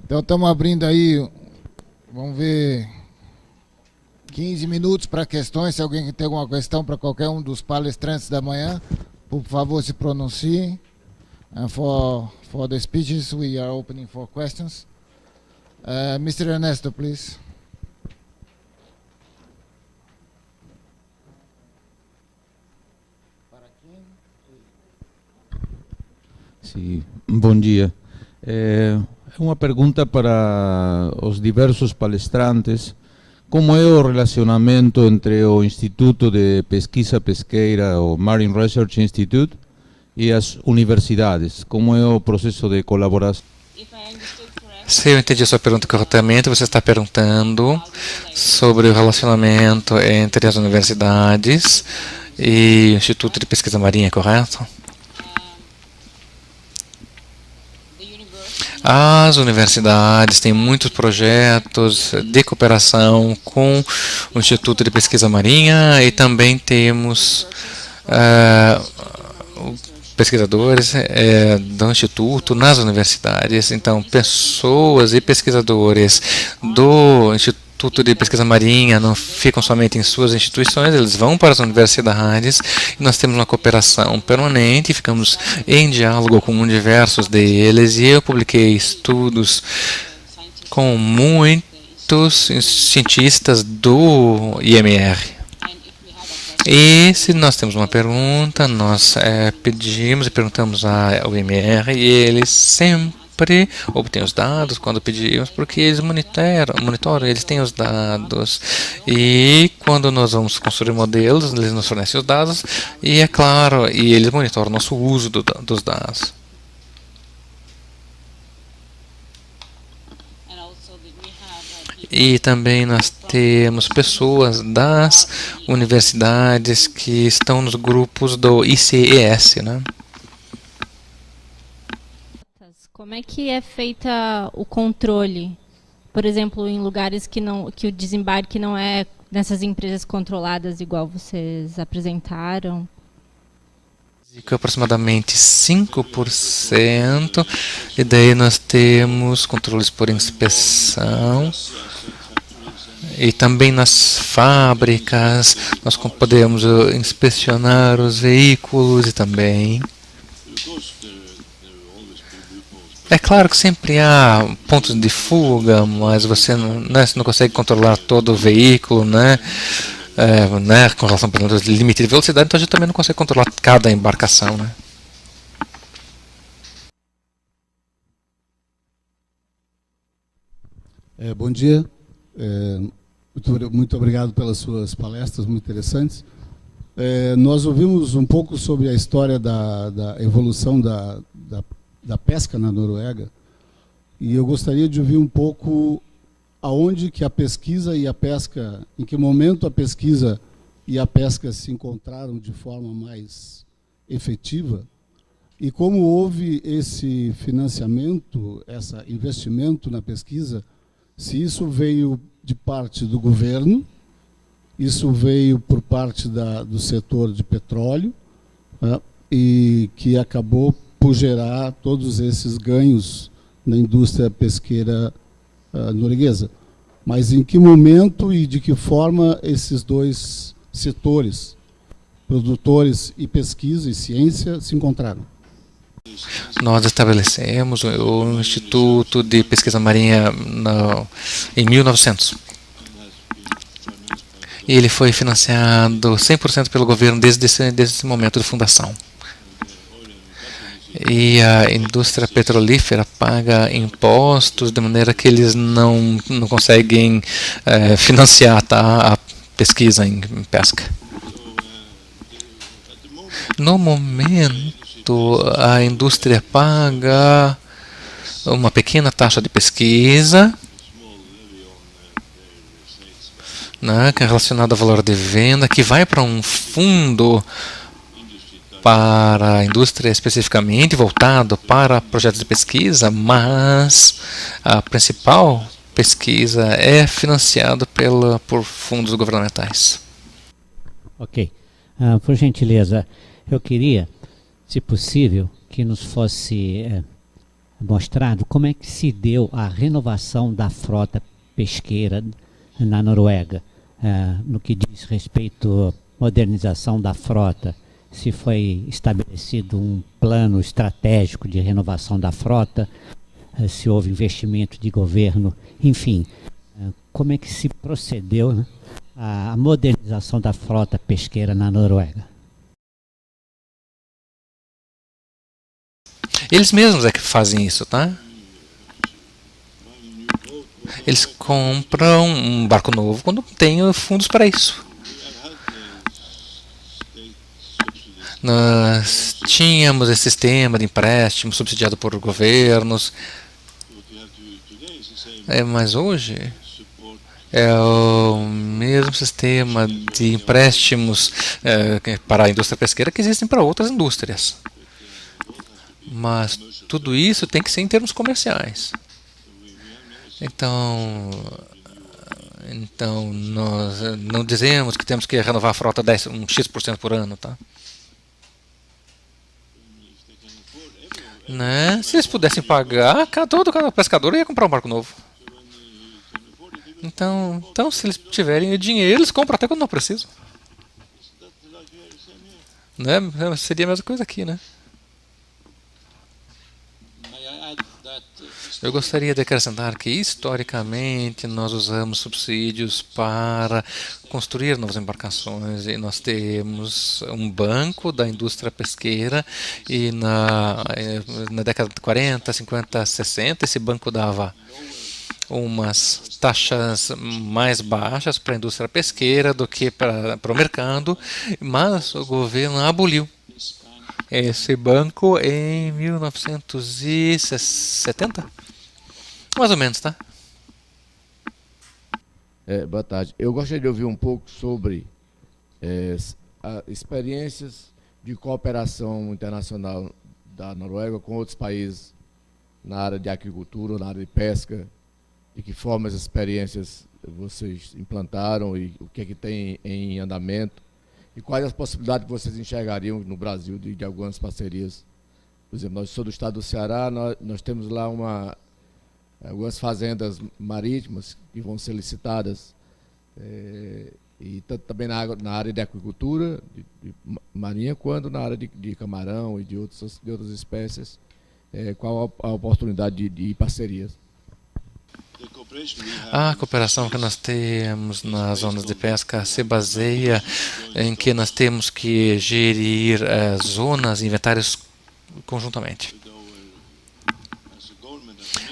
Então estamos abrindo aí, vamos ver, 15 minutos para questões. Se alguém tem alguma questão para qualquer um dos palestrantes da manhã, por favor se pronuncie. And for the speeches, we are opening for questions. Mr. Ernesto, please. Sim, bom dia. Uma pergunta para os diversos palestrantes. Como é o relacionamento entre o Instituto de Pesquisa Pesqueira, o Marine Research Institute, e as universidades? Como é o processo de colaboração? Se eu entendi a sua pergunta corretamente, você está perguntando sobre o relacionamento entre as universidades e o Instituto de Pesquisa Marinha, correto? As universidades têm muitos projetos de cooperação com o Instituto de Pesquisa Marinha e também temos pesquisadores do Instituto nas universidades. Então, pessoas e pesquisadores do Instituto de Pesquisa Marinha não ficam somente em suas instituições, eles vão para as universidades e nós temos uma cooperação permanente, ficamos em diálogo com diversos deles e eu publiquei estudos com muitos cientistas do IMR. E se nós temos uma pergunta, nós pedimos e perguntamos ao IMR e eles sempre obtêm os dados quando pedimos, porque eles monitoram, eles têm os dados. E quando nós vamos construir modelos, eles nos fornecem os dados e, é claro, e eles monitoram o nosso uso dos dados. E também nós temos pessoas das universidades que estão nos grupos do ICES, né? Como é que é feita o controle? Por exemplo, em lugares que o desembarque não é nessas empresas controladas igual vocês apresentaram? Aproximadamente 5%, e daí nós temos controles por inspeção. E também nas fábricas, nós podemos inspecionar os veículos e também... É claro que sempre há pontos de fuga, mas você não consegue controlar todo o veículo, né? Com relação ao limite de velocidade, então a gente também não consegue controlar cada embarcação, né? Bom dia. Muito obrigado pelas suas palestras, muito interessantes. Nós ouvimos um pouco sobre a história da evolução da pesca na Noruega, e eu gostaria de ouvir um pouco aonde que a pesquisa e a pesca, em que momento a pesquisa e a pesca se encontraram de forma mais efetiva, e como houve esse financiamento, esse investimento na pesquisa, se isso veio de parte do governo, isso veio por parte do setor de petróleo, né, e que acabou por gerar todos esses ganhos na indústria pesqueira norueguesa. Mas em que momento e de que forma esses dois setores, produtores e pesquisa e ciência, se encontraram? Nós estabelecemos o Instituto de Pesquisa Marinha em 1900. E ele foi financiado 100% pelo governo desde esse momento de fundação. E a indústria petrolífera paga impostos de maneira que eles não conseguem financiar, tá, a pesquisa em pesca. No momento, a indústria paga uma pequena taxa de pesquisa, né, que é relacionada ao valor de venda, que vai para um fundo para a indústria especificamente, voltado para projetos de pesquisa, mas a principal pesquisa é financiada por fundos governamentais. Ok. Por gentileza, eu queria, se possível, que nos fosse mostrado, como é que se deu a renovação da frota pesqueira na Noruega, no que diz respeito à modernização da frota, se foi estabelecido um plano estratégico de renovação da frota, se houve investimento de governo, enfim, como é que se procedeu, né, a modernização da frota pesqueira na Noruega? Eles mesmos é que fazem isso, tá? Eles compram um barco novo quando tem fundos para isso. Nós tínhamos esse sistema de empréstimo subsidiado por governos, mas hoje é o mesmo sistema de empréstimos para a indústria pesqueira que existem para outras indústrias. Mas tudo isso tem que ser em termos comerciais. Então nós não dizemos que temos que renovar a frota um X% por ano, tá? Né? Se eles pudessem pagar, todo pescador ia comprar um barco novo. Então, se eles tiverem dinheiro, eles compram até quando não precisam. Né? Seria a mesma coisa aqui, né? Eu gostaria de acrescentar que, historicamente, nós usamos subsídios para construir novas embarcações e nós temos um banco da indústria pesqueira e na década de 40, 50, 60, esse banco dava umas taxas mais baixas para a indústria pesqueira do que para o mercado, mas o governo aboliu esse banco em 1970, mais ou menos, tá? Boa tarde. Eu gostaria de ouvir um pouco sobre experiências de cooperação internacional da Noruega com outros países na área de agricultura, na área de pesca. De que forma as experiências vocês implantaram e o que é que tem em andamento? E quais as possibilidades que vocês enxergariam no Brasil de algumas parcerias? Por exemplo, nós somos do estado do Ceará, nós temos lá algumas fazendas marítimas que vão ser licitadas, e tanto também na área de aquicultura, de marinha, quanto na área de camarão e de outras espécies. Qual a oportunidade de parcerias? A cooperação que nós temos nas zonas de pesca se baseia em que nós temos que gerir zonas e inventários conjuntamente.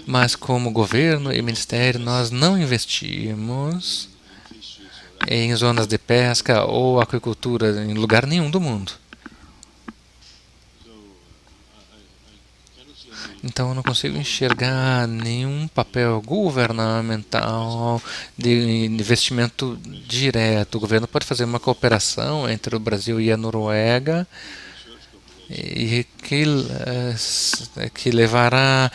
Mas como governo e ministério, nós não investimos em zonas de pesca ou aquicultura em lugar nenhum do mundo. Então eu não consigo enxergar nenhum papel governamental de investimento direto. O governo pode fazer uma cooperação entre o Brasil e a Noruega e que levará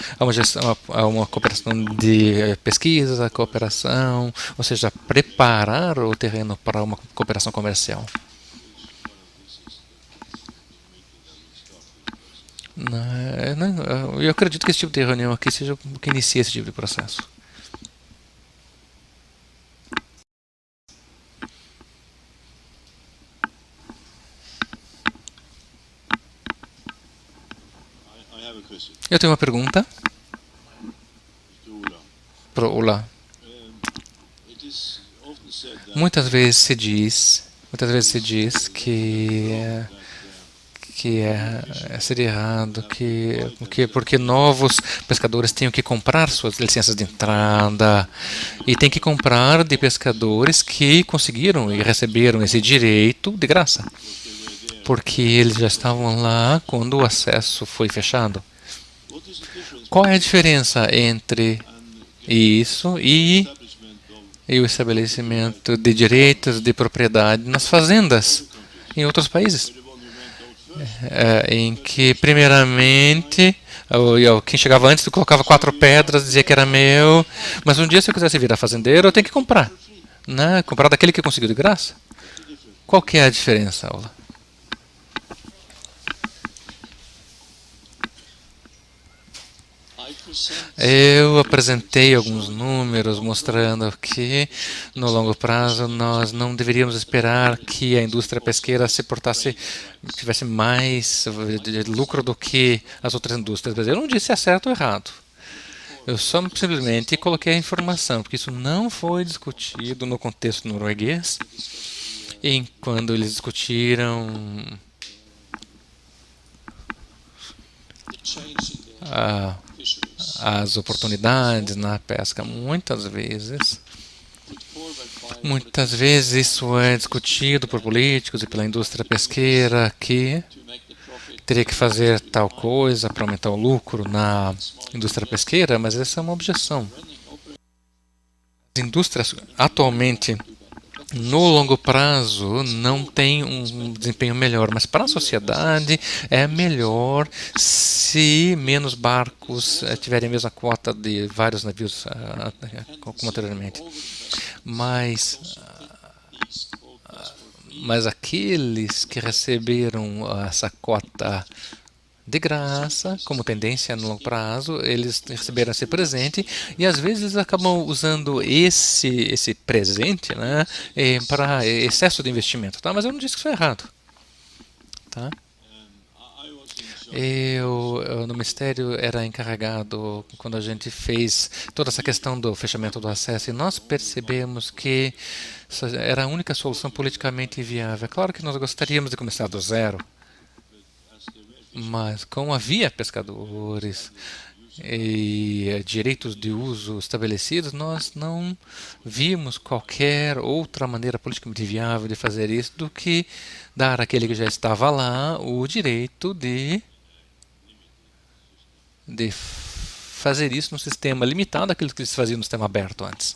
a uma cooperação de pesquisa, cooperação, ou seja, preparar o terreno para uma cooperação comercial. Eu acredito que esse tipo de reunião aqui seja o que inicia esse tipo de processo. Eu tenho uma pergunta para o Ula. Muitas vezes se diz que seria errado, porque novos pescadores tinham que comprar suas licenças de entrada e tem que comprar de pescadores que conseguiram e receberam esse direito de graça, porque eles já estavam lá quando o acesso foi fechado. Qual é a diferença entre isso e o estabelecimento de direitos de propriedade nas fazendas em outros países? Em que, primeiramente, quem chegava antes colocava 4 pedras, dizia que era meu, mas um dia, se eu quisesse virar fazendeiro, eu tenho que comprar, né? Comprar daquele que conseguiu de graça. Qual que é a diferença, Aula? Eu apresentei alguns números mostrando que, no longo prazo, nós não deveríamos esperar que a indústria pesqueira tivesse mais de lucro do que as outras indústrias. Mas eu não disse se é certo ou errado. Eu só simplesmente coloquei a informação, porque isso não foi discutido no contexto norueguês, quando eles discutiram as oportunidades na pesca. Muitas vezes isso é discutido por políticos e pela indústria pesqueira que teria que fazer tal coisa para aumentar o lucro na indústria pesqueira, mas essa é uma objeção. As indústrias atualmente, no longo prazo, não têm um desempenho melhor, mas para a sociedade é melhor se menos barcos tiverem a mesma quota de vários navios como anteriormente. Mas aqueles que receberam essa cota de graça, como tendência no longo prazo, eles receberam esse presente e às vezes eles acabam usando esse presente, né, para excesso de investimento, tá? Mas eu não disse que isso é errado, tá? Eu no Ministério era encarregado quando a gente fez toda essa questão do fechamento do acesso e nós percebemos que era a única solução politicamente viável. É claro que nós gostaríamos de começar do zero, mas como havia pescadores e direitos de uso estabelecidos, nós não vimos qualquer outra maneira politicamente viável de fazer isso do que dar àquele que já estava lá o direito de fazer isso no sistema limitado àquilo que se fazia no sistema aberto antes.